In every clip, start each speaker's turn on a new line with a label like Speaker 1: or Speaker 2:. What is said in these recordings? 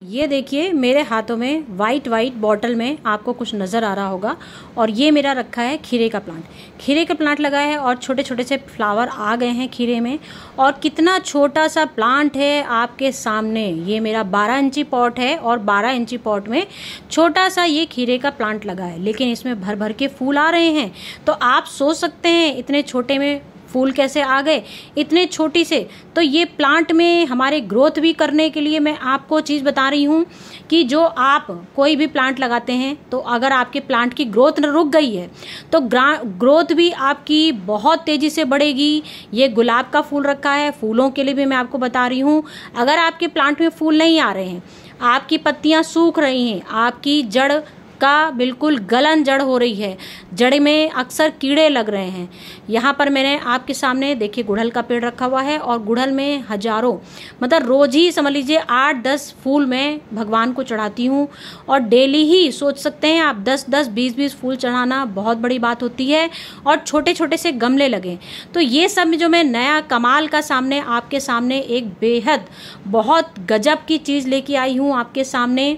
Speaker 1: ये देखिए मेरे हाथों में वाइट बॉटल में आपको कुछ नज़र आ रहा होगा और ये मेरा रखा है खीरे का प्लांट। खीरे का प्लांट लगाया है और छोटे छोटे से फ्लावर आ गए हैं खीरे में। और कितना छोटा सा प्लांट है आपके सामने। ये मेरा 12 इंची पॉट है और 12 इंची पॉट में छोटा सा ये खीरे का प्लांट लगा है, लेकिन इसमें भर भर के फूल आ रहे हैं। तो आप सोच सकते हैं इतने छोटे में फूल कैसे आ गए, इतने छोटी से। तो ये प्लांट में हमारे ग्रोथ भी करने के लिए मैं आपको चीज़ बता रही हूँ कि जो आप कोई भी प्लांट लगाते हैं तो अगर आपके प्लांट की ग्रोथ रुक गई है तो ग्रोथ भी आपकी बहुत तेज़ी से बढ़ेगी। ये गुलाब का फूल रखा है, फूलों के लिए भी मैं आपको बता रही हूँ। अगर आपके प्लांट में फूल नहीं आ रहे हैं, आपकी पत्तियाँ सूख रही हैं, आपकी जड़ का बिल्कुल गलन जड़ हो रही है, जड़ में अक्सर कीड़े लग रहे हैं। यहाँ पर मैंने आपके सामने देखिए गुड़हल का पेड़ रखा हुआ है और गुड़हल में हजारों मतलब रोज ही समझ लीजिए 8-10 फूल मैं भगवान को चढ़ाती हूँ। और डेली ही सोच सकते हैं आप 10-10 20-20 फूल चढ़ाना बहुत बड़ी बात होती है। और छोटे छोटे से गमले लगे। तो ये सब जो मैं नया कमाल का सामने आपके सामने एक बेहद बहुत गजब की चीज़ लेके आई हूँ आपके सामने।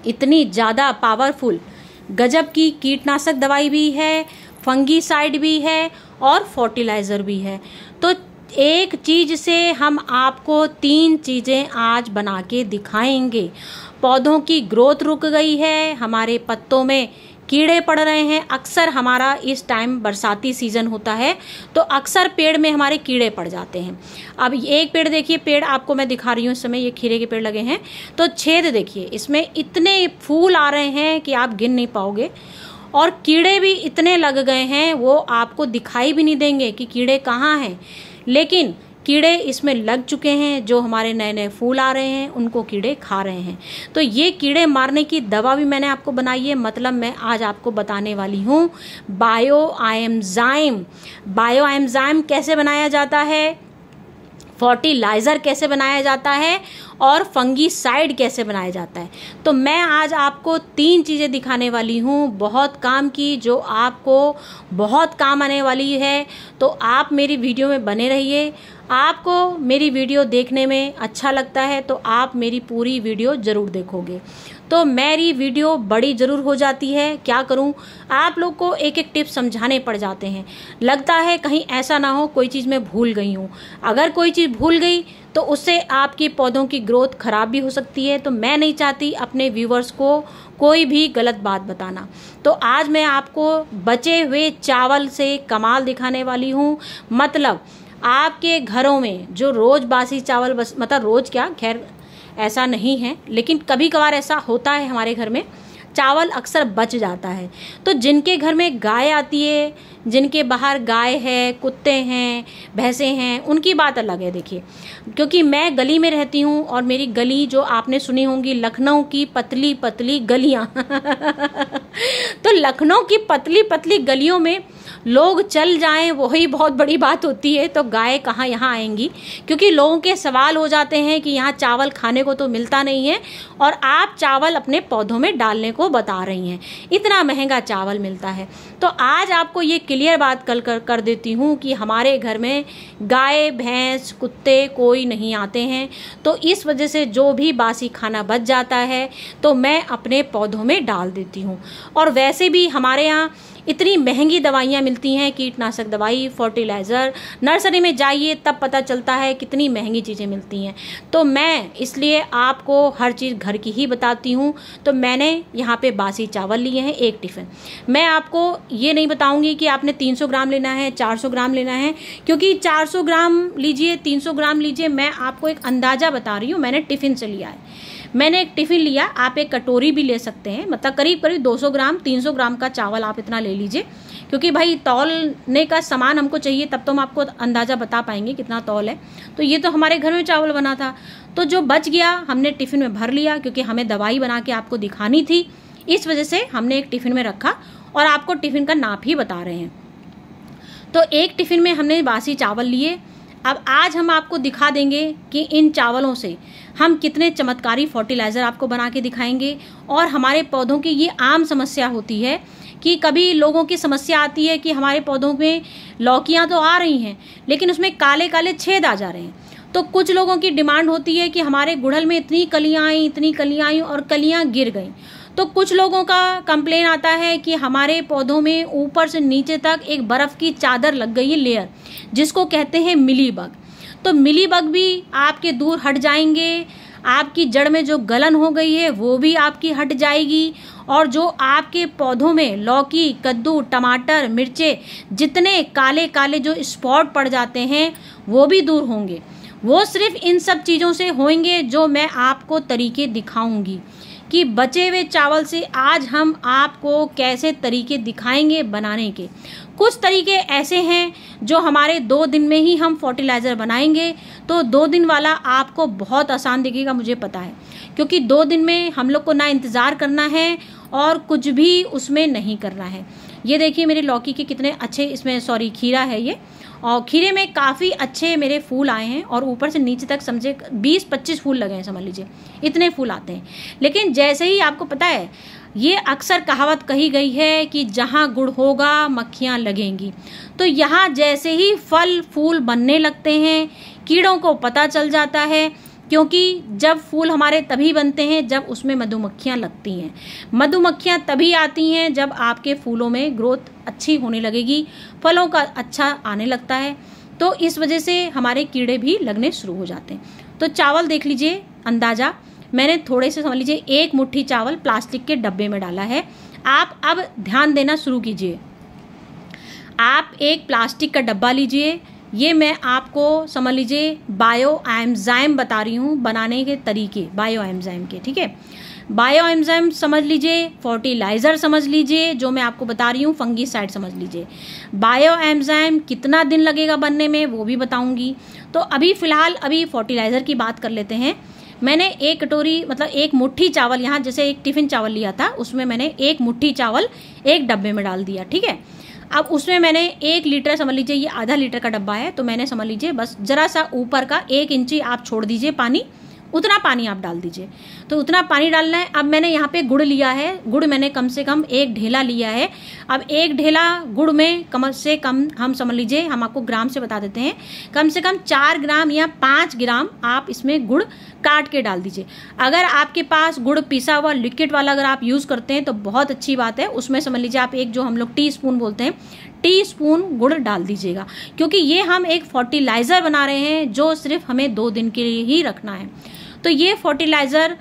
Speaker 1: इतनी ज़्यादा पावरफुल गजब की कीटनाशक दवाई भी है, फंगीसाइड भी है और फर्टिलाइज़र भी है। तो एक चीज़ से हम आपको 3 चीज़ें आज बना के दिखाएंगे। पौधों की ग्रोथ रुक गई है, हमारे पत्तों में कीड़े पड़ रहे हैं। अक्सर हमारा इस टाइम बरसाती सीजन होता है तो अक्सर पेड़ में हमारे कीड़े पड़ जाते हैं। अब एक पेड़ देखिए, पेड़ आपको मैं दिखा रही हूँ इस समय, ये खीरे के पेड़ लगे हैं। तो छेद देखिए, इसमें इतने फूल आ रहे हैं कि आप गिन नहीं पाओगे। और कीड़े भी इतने लग गए हैं, वो आपको दिखाई भी नहीं देंगे कि कीड़े कहाँ हैं, लेकिन कीड़े इसमें लग चुके हैं। जो हमारे नए नए फूल आ रहे हैं उनको कीड़े खा रहे हैं। तो ये कीड़े मारने की दवा भी मैंने आपको बनाई है। मतलब मैं आज आपको बताने वाली हूँ बायो एंजाइम। बायो एंजाइम कैसे बनाया जाता है, फर्टिलाइज़र कैसे बनाया जाता है और फंगीसाइड कैसे बनाया जाता है। तो मैं आज आपको 3 चीज़ें दिखाने वाली हूँ बहुत काम की, जो आपको बहुत काम आने वाली है। तो आप मेरी वीडियो में बने रहिए। आपको मेरी वीडियो देखने में अच्छा लगता है तो आप मेरी पूरी वीडियो ज़रूर देखोगे। तो मेरी वीडियो बड़ी ज़रूर हो जाती है, क्या करूं, आप लोग को एक एक टिप समझाने पड़ जाते हैं। लगता है कहीं ऐसा ना हो कोई चीज़ मैं भूल गई हूं। अगर कोई चीज़ भूल गई तो उससे आपके पौधों की ग्रोथ खराब भी हो सकती है। तो मैं नहीं चाहती अपने व्यूवर्स को कोई भी गलत बात बताना। तो आज मैं आपको बचे हुए चावल से कमाल दिखाने वाली हूँ। मतलब आपके घरों में जो रोज़ बासी चावल, बस मतलब रोज़ क्या, खैर ऐसा नहीं है, लेकिन कभी कभार ऐसा होता है हमारे घर में चावल अक्सर बच जाता है। तो जिनके घर में गाय आती है, जिनके बाहर गाय है, कुत्ते हैं, भैंसे हैं, उनकी बात अलग है। देखिए, क्योंकि मैं गली में रहती हूँ और मेरी गली जो आपने सुनी होंगी लखनऊ की पतली पतली गलियाँ तो लखनऊ की पतली पतली गलियों में लोग चल जाएं वही बहुत बड़ी बात होती है। तो गाय कहाँ यहाँ आएंगी, क्योंकि लोगों के सवाल हो जाते हैं कि यहाँ चावल खाने को तो मिलता नहीं है और आप चावल अपने पौधों में डालने को बता रही हैं, इतना महंगा चावल मिलता है। तो आज आपको ये क्लियर बात कल कर देती हूँ कि हमारे घर में गाय भैंस कुत्ते कोई नहीं आते हैं। तो इस वजह से जो भी बासी खाना बच जाता है तो मैं अपने पौधों में डाल देती हूँ। और वैसे भी हमारे यहाँ इतनी महंगी दवाइयाँ मिलती हैं, कीटनाशक दवाई, फर्टिलाइज़र, नर्सरी में जाइए तब पता चलता है कितनी महंगी चीज़ें मिलती हैं। तो मैं इसलिए आपको हर चीज़ घर की ही बताती हूँ। तो मैंने यहाँ पे बासी चावल लिए हैं 1 टिफ़िन। मैं आपको ये नहीं बताऊँगी कि आपने 300 ग्राम लेना है, 400 ग्राम लेना है, क्योंकि 400 ग्राम लीजिए, 300 ग्राम लीजिए, मैं आपको एक अंदाज़ा बता रही हूँ। मैंने टिफ़िन से लिया है, मैंने एक टिफ़िन लिया, आप एक कटोरी भी ले सकते हैं। मतलब करीब करीब 200 ग्राम 300 ग्राम का चावल आप इतना ले लीजिए, क्योंकि भाई तौलने का सामान हमको चाहिए तब तो हम आपको अंदाज़ा बता पाएंगे कितना तौल है। तो ये तो हमारे घर में चावल बना था, तो जो बच गया हमने टिफ़िन में भर लिया, क्योंकि हमें दवाई बना के आपको दिखानी थी, इस वजह से हमने एक टिफ़िन में रखा और आपको टिफ़िन का नाप ही बता रहे हैं। तो एक टिफ़िन में हमने बासी चावल लिए। अब आज हम आपको दिखा देंगे कि इन चावलों से हम कितने चमत्कारी फर्टिलाइज़र आपको बना के दिखाएंगे। और हमारे पौधों की ये आम समस्या होती है कि कभी लोगों की समस्या आती है कि हमारे पौधों में लौकियां तो आ रही हैं लेकिन उसमें काले काले छेद आ जा रहे हैं। तो कुछ लोगों की डिमांड होती है कि हमारे गुड़हल में इतनी कलियां आई और कलियां गिर गई। तो कुछ लोगों का कंप्लेन आता है कि हमारे पौधों में ऊपर से नीचे तक एक बर्फ़ की चादर लग गई है, लेयर, जिसको कहते हैं मिलीबग। तो मिलीबग भी आपके दूर हट जाएंगे, आपकी जड़ में जो गलन हो गई है वो भी आपकी हट जाएगी, और जो आपके पौधों में लौकी, कद्दू, टमाटर, मिर्चे जितने काले काले जो स्पॉट पड़ जाते हैं वो भी दूर होंगे। वो सिर्फ इन सब चीज़ों से होंगे जो मैं आपको तरीके दिखाऊंगी कि बचे हुए चावल से आज हम आपको कैसे तरीके दिखाएंगे बनाने के। कुछ तरीके ऐसे हैं जो हमारे 2 दिन में ही हम फर्टिलाइज़र बनाएंगे, तो 2 दिन वाला आपको बहुत आसान दिखेगा, मुझे पता है, क्योंकि 2 दिन में हम लोग को ना इंतज़ार करना है और कुछ भी उसमें नहीं करना है। ये देखिए मेरे लौकी के कितने अच्छे, इसमें सॉरी खीरा है ये, और खीरे में काफ़ी अच्छे मेरे फूल आए हैं, और ऊपर से नीचे तक समझे 20-25 फूल लगे हैं, समझ लीजिए इतने फूल आते हैं। लेकिन जैसे ही आपको पता है, ये अक्सर कहावत कही गई है कि जहाँ गुड़ होगा मक्खियाँ लगेंगी। तो यहाँ जैसे ही फल फूल बनने लगते हैं, कीड़ों को पता चल जाता है, क्योंकि जब फूल हमारे तभी बनते हैं जब उसमें मधुमक्खियाँ लगती हैं। मधुमक्खियाँ तभी आती हैं जब आपके फूलों में ग्रोथ अच्छी होने लगेगी, फलों का अच्छा आने लगता है, तो इस वजह से हमारे कीड़े भी लगने शुरू हो जाते हैं। तो चावल देख लीजिए, अंदाज़ा मैंने थोड़े से समझ लीजिए 1 मुट्ठी चावल प्लास्टिक के डब्बे में डाला है। आप अब ध्यान देना शुरू कीजिए। आप एक प्लास्टिक का डब्बा लीजिए, ये मैं आपको समझ लीजिए बायो एंजाइम बता रही हूँ बनाने के तरीके बायो एंजाइम के, ठीक है। बायो एंजाइम समझ लीजिए, फर्टिलाइज़र समझ लीजिए, जो मैं आपको बता रही हूँ फंगीसाइड समझ लीजिए। बायो एंजाइम कितना दिन लगेगा बनने में वो भी बताऊँगी। तो अभी फ़िलहाल अभी फर्टिलाइज़र की बात कर लेते हैं। मैंने 1 कटोरी मतलब 1 मुट्ठी चावल, यहाँ जैसे एक टिफ़िन चावल लिया था उसमें मैंने 1 मुट्ठी चावल एक डब्बे में डाल दिया, ठीक है। अब उसमें मैंने 1 लीटर, समझ लीजिए ये आधा लीटर का डब्बा है, तो मैंने समझ लीजिए बस ज़रा सा ऊपर का 1 इंची आप छोड़ दीजिए पानी, उतना पानी आप डाल दीजिए। तो उतना पानी डालना है। अब मैंने यहाँ पे गुड़ लिया है, गुड़ मैंने कम से कम 1 ढेला लिया है। अब 1 ढेला गुड़ में कम से कम हम समझ लीजिए, हम आपको ग्राम से बता देते हैं, कम से कम 4 ग्राम या 5 ग्राम आप इसमें गुड़ काट के डाल दीजिए। अगर आपके पास गुड़ पिसा हुआ लिक्विड वाला अगर आप यूज़ करते हैं तो बहुत अच्छी बात है, उसमें समझ लीजिए आप एक जो हम लोग टीस्पून बोलते हैं, टीस्पून गुड़ डाल दीजिएगा, क्योंकि ये हम एक फर्टिलाइज़र बना रहे हैं जो सिर्फ हमें 2 दिन के लिए ही रखना है। तो ये फर्टिलाइज़र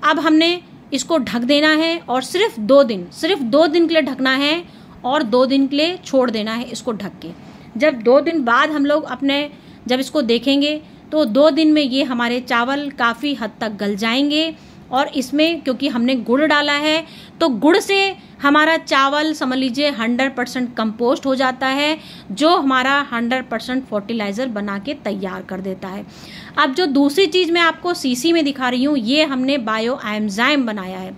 Speaker 1: अब हमने इसको ढक देना है और सिर्फ 2 दिन के लिए ढकना है और 2 दिन के लिए छोड़ देना है इसको ढक के। जब 2 दिन बाद हम लोग जब इसको देखेंगे तो 2 दिन में ये हमारे चावल काफ़ी हद तक गल जाएंगे, और इसमें क्योंकि हमने गुड़ डाला है तो गुड़ से हमारा चावल समझ लीजिए 100% कंपोस्ट हो जाता है, जो हमारा 100% फर्टिलाइज़र बना के तैयार कर देता है। अब जो दूसरी चीज़ मैं आपको सीसी में दिखा रही हूँ, ये हमने बायो एंजाइम बनाया है।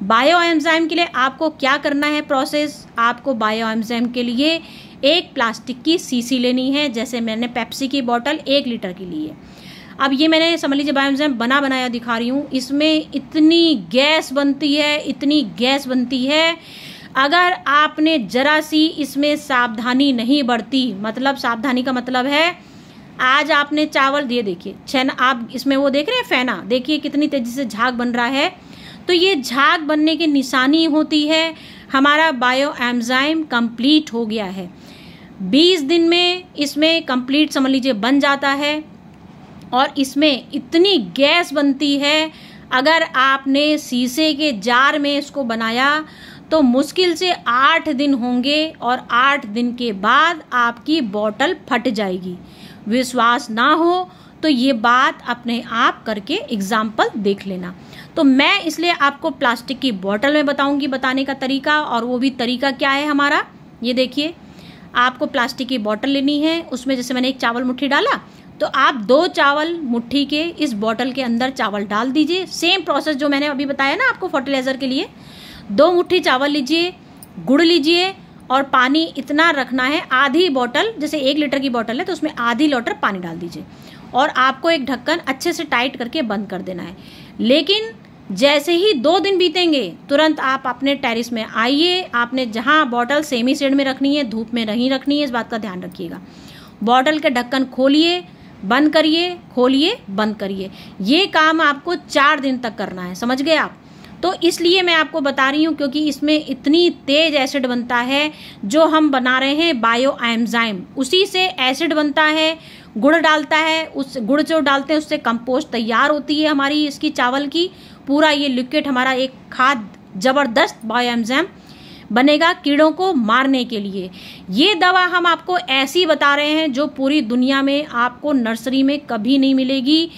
Speaker 1: बायो एंजाइम के लिए आपको क्या करना है प्रोसेस, आपको बायो एंजाइम के लिए एक प्लास्टिक की सीसी लेनी है, जैसे मैंने पेप्सी की बोतल 1 लीटर की ली है। अब ये मैंने समझ लीजिए बायो एंजाइम बनाया दिखा रही हूँ। इसमें इतनी गैस बनती है, अगर आपने जरा सी इसमें सावधानी नहीं बरती, मतलब सावधानी का मतलब है आज आपने चावल दिए, देखिए छेना, आप इसमें वो देख रहे हैं फेना, देखिए कितनी तेजी से झाग बन रहा है। तो ये झाग बनने की निशानी होती है हमारा बायो एंजाइम कंप्लीट हो गया है। 20 दिन में इसमें कंप्लीट समझ लीजिए बन जाता है, और इसमें इतनी गैस बनती है, अगर आपने शीशे के जार में इसको बनाया तो मुश्किल से 8 दिन होंगे, और 8 दिन के बाद आपकी बोतल फट जाएगी। विश्वास ना हो तो ये बात अपने आप करके एग्जाम्पल देख लेना। तो मैं इसलिए आपको प्लास्टिक की बोतल में बताऊंगी बताने का तरीका, और वो भी तरीका क्या है हमारा, ये देखिए। आपको प्लास्टिक की बोतल लेनी है, उसमें जैसे मैंने 1 चावल मुट्ठी डाला, तो आप 2 चावल मुट्ठी के इस बोतल के अंदर चावल डाल दीजिए। सेम प्रोसेस जो मैंने अभी बताया ना आपको फर्टिलाइज़र के लिए। 2 मुट्ठी चावल लीजिए, गुड़ लीजिए, और पानी इतना रखना है, आधी बोतल, जैसे 1 लीटर की बोतल है तो उसमें आधी लीटर पानी डाल दीजिए, और आपको एक ढक्कन अच्छे से टाइट करके बंद कर देना है। लेकिन जैसे ही 2 दिन बीतेंगे तुरंत आप अपने टेरेस में आइए। आपने जहाँ बोतल सेमी शेड में रखनी है, धूप में नहीं रखनी है, इस बात का ध्यान रखिएगा। बोतल के ढक्कन खोलिए, बंद करिए, खोलिए, बंद करिए। ये काम आपको 4 दिन तक करना है, समझ गए आप। तो इसलिए मैं आपको बता रही हूँ क्योंकि इसमें इतनी तेज एसिड बनता है। जो हम बना रहे हैं बायो एंजाइम, उसी से एसिड बनता है। गुड़ डालता है, उस गुड़ जो डालते हैं उससे कंपोस्ट तैयार होती है हमारी इसकी चावल की। पूरा ये लिक्विड हमारा एक खाद जबरदस्त बायो एंजाइम बनेगा कीड़ों को मारने के लिए। ये दवा हम आपको ऐसी बता रहे हैं जो पूरी दुनिया में आपको नर्सरी में कभी नहीं मिलेगी।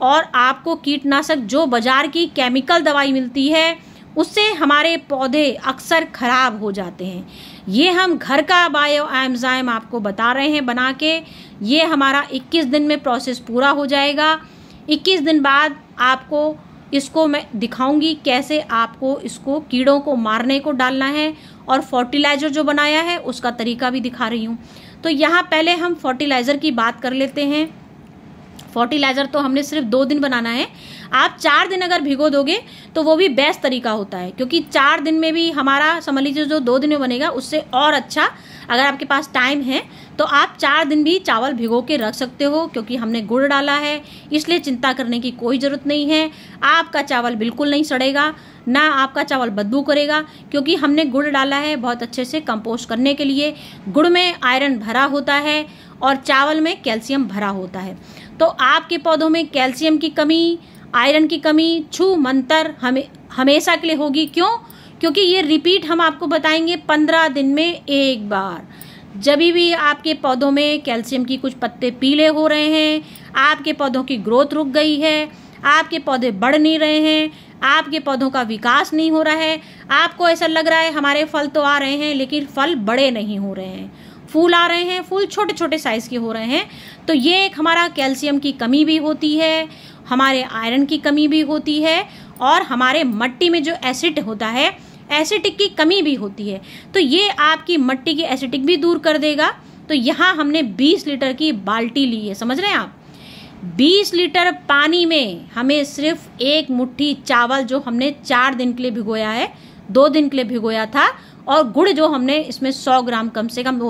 Speaker 1: और आपको कीटनाशक जो बाजार की केमिकल दवाई मिलती है उससे हमारे पौधे अक्सर खराब हो जाते हैं। ये हम घर का बायो एंजाइम आपको बता रहे हैं बना के। ये हमारा 21 दिन में प्रोसेस पूरा हो जाएगा। 21 दिन बाद आपको इसको मैं दिखाऊंगी कैसे आपको इसको कीड़ों को मारने को डालना है, और फर्टिलाइज़र जो बनाया है उसका तरीका भी दिखा रही हूँ। तो यहाँ पहले हम फर्टिलाइज़र की बात कर लेते हैं। फर्टिलाइज़र तो हमने सिर्फ 2 दिन बनाना है। आप 4 दिन अगर भिगो दोगे तो वो भी बेस्ट तरीका होता है, क्योंकि 4 दिन में भी हमारा समझ लीजिए जो 2 दिन में बनेगा उससे और अच्छा। अगर आपके पास टाइम है तो आप 4 दिन भी चावल भिगो के रख सकते हो, क्योंकि हमने गुड़ डाला है इसलिए चिंता करने की कोई ज़रूरत नहीं है। आपका चावल बिल्कुल नहीं सड़ेगा, ना आपका चावल बदबू करेगा, क्योंकि हमने गुड़ डाला है बहुत अच्छे से कंपोस्ट करने के लिए। गुड़ में आयरन भरा होता है और चावल में कैल्शियम भरा होता है। तो आपके पौधों में कैल्शियम की कमी, आयरन की कमी छू मंतर हमेशा के लिए होगी। क्यों? क्योंकि ये रिपीट हम आपको बताएंगे 15 दिन में एक बार। जब भी आपके पौधों में कैल्शियम की कुछ पत्ते पीले हो रहे हैं, आपके पौधों की ग्रोथ रुक गई है, आपके पौधे बढ़ नहीं रहे हैं, आपके पौधों का विकास नहीं हो रहा है, आपको ऐसा लग रहा है हमारे फल तो आ रहे हैं लेकिन फल बड़े नहीं हो रहे हैं, फूल आ रहे हैं, फूल छोटे छोटे साइज़ के हो रहे हैं, तो ये एक हमारा कैल्शियम की कमी भी होती है, हमारे आयरन की कमी भी होती है, और हमारे मिट्टी में जो एसिड होता है एसिडिक की कमी भी होती है। तो ये आपकी मिट्टी की एसिडिक भी दूर कर देगा। तो यहाँ हमने 20 लीटर की बाल्टी ली है, समझ रहे हैं आप। 20 लीटर पानी में हमें सिर्फ एक मुट्ठी चावल जो हमने 4 दिन के लिए भिगोया है, 2 दिन के लिए भिगोया था, और गुड़ जो हमने इसमें 100 ग्राम कम से कम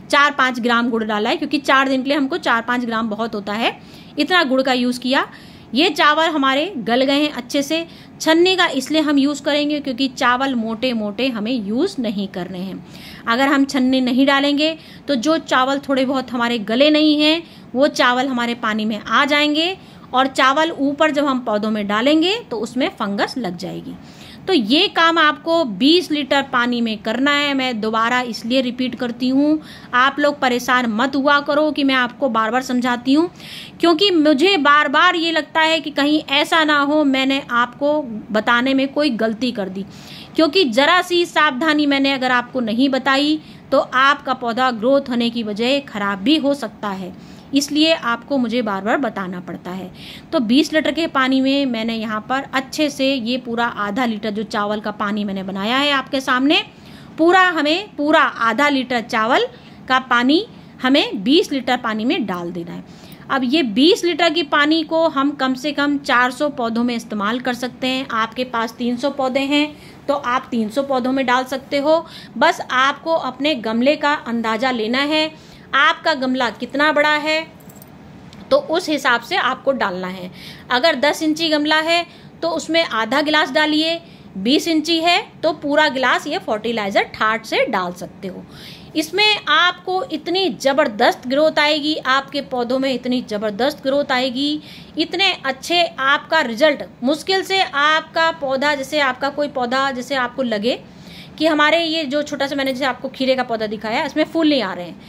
Speaker 1: 4-5 ग्राम गुड़ डाला है, क्योंकि 4 दिन के लिए हमको 4-5 ग्राम बहुत होता है, इतना गुड़ का यूज़ किया। ये चावल हमारे गल गए हैं अच्छे से। छन्नी का इसलिए हम यूज़ करेंगे क्योंकि चावल मोटे मोटे हमें यूज़ नहीं करने हैं। अगर हम छन्नी नहीं डालेंगे तो जो चावल थोड़े बहुत हमारे गले नहीं हैं वो चावल हमारे पानी में आ जाएंगे, और चावल ऊपर जब हम पौधों में डालेंगे तो उसमें फंगस लग जाएगी। तो ये काम आपको 20 लीटर पानी में करना है। मैं दोबारा इसलिए रिपीट करती हूँ, आप लोग परेशान मत हुआ करो कि मैं आपको बार बार समझाती हूँ, क्योंकि मुझे बार बार ये लगता है कि कहीं ऐसा ना हो मैंने आपको बताने में कोई गलती कर दी, क्योंकि ज़रा सी सावधानी मैंने अगर आपको नहीं बताई तो आपका पौधा ग्रोथ होने की बजाय ख़राब भी हो सकता है, इसलिए आपको मुझे बार बार बताना पड़ता है। तो 20 लीटर के पानी में मैंने यहाँ पर अच्छे से ये पूरा आधा लीटर जो चावल का पानी मैंने बनाया है आपके सामने, पूरा आधा लीटर चावल का पानी हमें 20 लीटर पानी में डाल देना है। अब ये 20 लीटर की पानी को हम कम से कम 400 पौधों में इस्तेमाल कर सकते हैं। आपके पास 300 पौधे हैं तो आप 300 पौधों में डाल सकते हो। बस आपको अपने गमले का अंदाज़ा लेना है, आपका गमला कितना बड़ा है तो उस हिसाब से आपको डालना है। अगर 10 इंची गमला है तो उसमें आधा गिलास डालिए, 20 इंची है तो पूरा गिलास ये फर्टिलाइज़र ठाट से डाल सकते हो। इसमें आपको इतनी ज़बरदस्त ग्रोथ आएगी, आपके पौधों में इतनी ज़बरदस्त ग्रोथ आएगी, इतने अच्छे आपका रिजल्ट। मुश्किल से आपका पौधा, जैसे आपका कोई पौधा जैसे आपको लगे कि हमारे ये जो छोटा सा मैंने जैसे आपको खीरे का पौधा दिखाया इसमें फूल नहीं आ रहे हैं,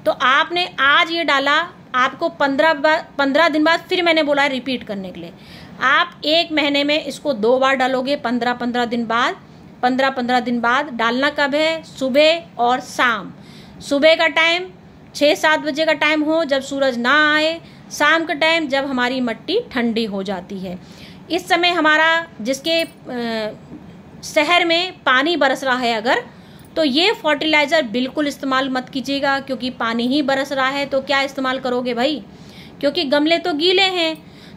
Speaker 1: तो आपने आज ये डाला, आपको 15 दिन बाद फिर मैंने बोला है रिपीट करने के लिए। आप 1 महीने में इसको 2 बार डालोगे, 15-15 दिन बाद। 15-15 दिन बाद डालना कब है? सुबह और शाम। सुबह का टाइम 6-7 बजे का टाइम हो जब सूरज ना आए, शाम का टाइम जब हमारी मिट्टी ठंडी हो जाती है। इस समय हमारा जिसके शहर में पानी बरस रहा है अगर, तो ये फर्टिलाइज़र बिल्कुल इस्तेमाल मत कीजिएगा, क्योंकि पानी ही बरस रहा है तो क्या इस्तेमाल करोगे भाई, क्योंकि गमले तो गीले हैं।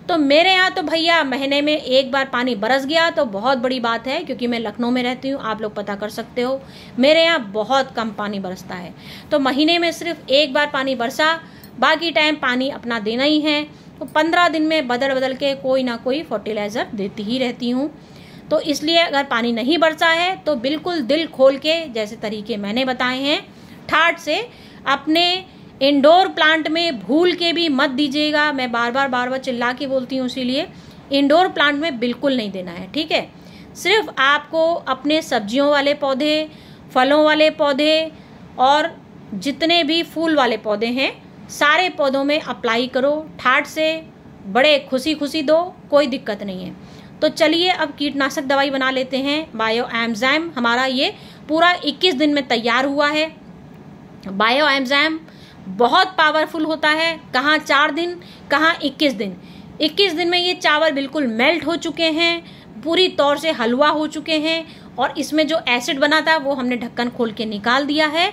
Speaker 1: तो मेरे यहाँ तो भैया महीने में 1 बार पानी बरस गया तो बहुत बड़ी बात है, क्योंकि मैं लखनऊ में रहती हूँ, आप लोग पता कर सकते हो। मेरे यहाँ बहुत कम पानी बरसता है, तो महीने में सिर्फ 1 बार पानी बरसा, बाकी टाइम पानी अपना देना ही है। तो 15 दिन में बदल बदल के कोई ना कोई फर्टिलाइज़र देती ही रहती हूँ। तो इसलिए अगर पानी नहीं बरसा है तो बिल्कुल दिल खोल के, जैसे तरीके मैंने बताए हैं, ठाठ से अपने इंडोर प्लांट में भूल के भी मत दीजिएगा। मैं बार बार चिल्ला के बोलती हूँ, इसीलिए इंडोर प्लांट में बिल्कुल नहीं देना है, ठीक है। सिर्फ आपको अपने सब्जियों वाले पौधे, फलों वाले पौधे और जितने भी फूल वाले पौधे हैं सारे पौधों में अप्लाई करो ठाठ से, बड़े खुशी खुशी दो, कोई दिक्कत नहीं है। तो चलिए अब कीटनाशक दवाई बना लेते हैं। बायो एंजाइम हमारा ये पूरा 21 दिन में तैयार हुआ है। बायो एंजाइम बहुत पावरफुल होता है, कहाँ 4 दिन कहाँ 21 दिन। 21 दिन में ये चावल बिल्कुल मेल्ट हो चुके हैं, पूरी तौर से हलवा हो चुके हैं और इसमें जो एसिड बना था वो हमने ढक्कन खोल के निकाल दिया है।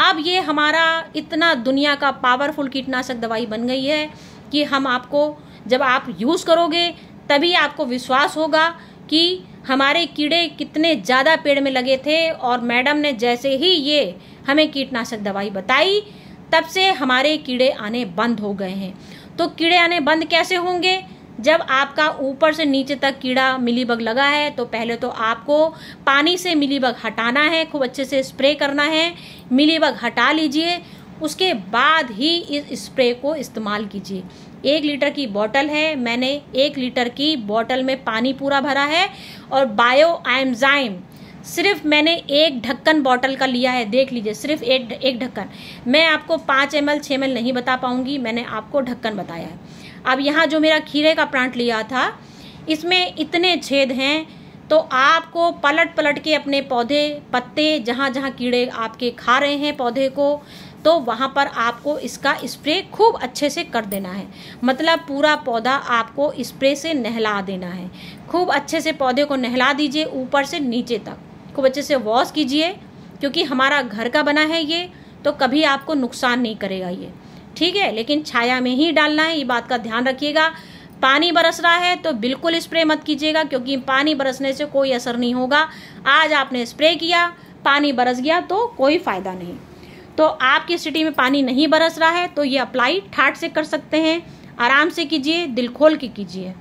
Speaker 1: अब ये हमारा इतना दुनिया का पावरफुल कीटनाशक दवाई बन गई है कि हम आपको, जब आप यूज़ करोगे तभी आपको विश्वास होगा कि हमारे कीड़े कितने ज़्यादा पेड़ में लगे थे। और मैडम ने जैसे ही ये हमें कीटनाशक दवाई बताई तब से हमारे कीड़े आने बंद हो गए हैं। तो कीड़े आने बंद कैसे होंगे? जब आपका ऊपर से नीचे तक कीड़ा मिलीबग लगा है तो पहले तो आपको पानी से मिलीबग हटाना है, खूब अच्छे से स्प्रे करना है, मिलीबग हटा लीजिए, उसके बाद ही इस स्प्रे को इस्तेमाल कीजिए। 1 लीटर की बोतल है, मैंने 1 लीटर की बोतल में पानी पूरा भरा है और बायो एंजाइम सिर्फ मैंने 1 ढक्कन बोतल का लिया है। देख लीजिए, सिर्फ एक ढक्कन। मैं आपको 5 ml 6 ml नहीं बता पाऊंगी, मैंने आपको ढक्कन बताया है। अब यहाँ जो मेरा खीरे का प्लांट लिया था इसमें इतने छेद हैं, तो आपको पलट पलट के अपने पौधे, पत्ते, जहाँ जहाँ कीड़े आपके खा रहे हैं पौधे को, तो वहाँ पर आपको इसका स्प्रे खूब अच्छे से कर देना है। मतलब पूरा पौधा आपको स्प्रे से नहला देना है। खूब अच्छे से पौधे को नहला दीजिए ऊपर से नीचे तक, खूब अच्छे से वॉश कीजिए, क्योंकि हमारा घर का बना है ये, तो कभी आपको नुकसान नहीं करेगा ये, ठीक है। लेकिन छाया में ही डालना है, ये बात का ध्यान रखिएगा। पानी बरस रहा है तो बिल्कुल स्प्रे मत कीजिएगा, क्योंकि पानी बरसने से कोई असर नहीं होगा। आज आपने स्प्रे किया, पानी बरस गया तो कोई फ़ायदा नहीं। तो आपकी सिटी में पानी नहीं बरस रहा है तो ये अप्लाई ठाठ से कर सकते हैं। आराम से कीजिए, दिल खोल के कीजिए।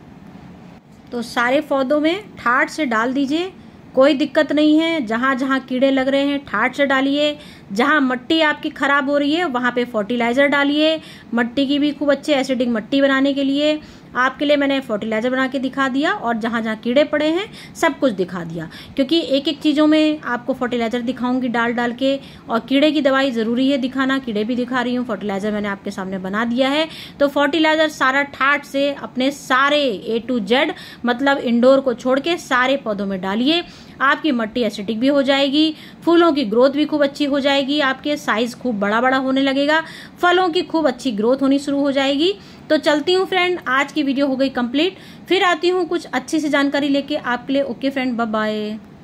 Speaker 1: तो सारे पौधों में ठाठ से डाल दीजिए, कोई दिक्कत नहीं है। जहाँ जहाँ कीड़े लग रहे हैं ठाठ से डालिए। जहाँ मिट्टी आपकी ख़राब हो रही है वहाँ पे फर्टिलाइज़र डालिए। मिट्टी की भी खूब अच्छे एसिडिक मिट्टी बनाने के लिए आपके लिए मैंने फर्टिलाइज़र बना के दिखा दिया, और जहाँ जहाँ कीड़े पड़े हैं सब कुछ दिखा दिया, क्योंकि एक एक चीज़ों में आपको फर्टिलाइज़र दिखाऊंगी डाल डाल के। और कीड़े की दवाई ज़रूरी है दिखाना, कीड़े भी दिखा रही हूँ, फर्टिलाइज़र मैंने आपके सामने बना दिया है। तो फर्टिलाइज़र सारा ठाठ से अपने सारे A to Z, मतलब इंडोर को छोड़ के सारे पौधों में डालिए। आपकी मिट्टी एसिडिक भी हो जाएगी, फूलों की ग्रोथ भी खूब अच्छी हो जाएगी, आपके साइज़ खूब बड़ा बड़ा होने लगेगा, फलों की खूब अच्छी ग्रोथ होनी शुरू हो जाएगी। तो चलती हूँ फ्रेंड, आज की वीडियो हो गई कंप्लीट। फिर आती हूँ कुछ अच्छी सी जानकारी लेके आपके लिए। Okay friend, bye bye.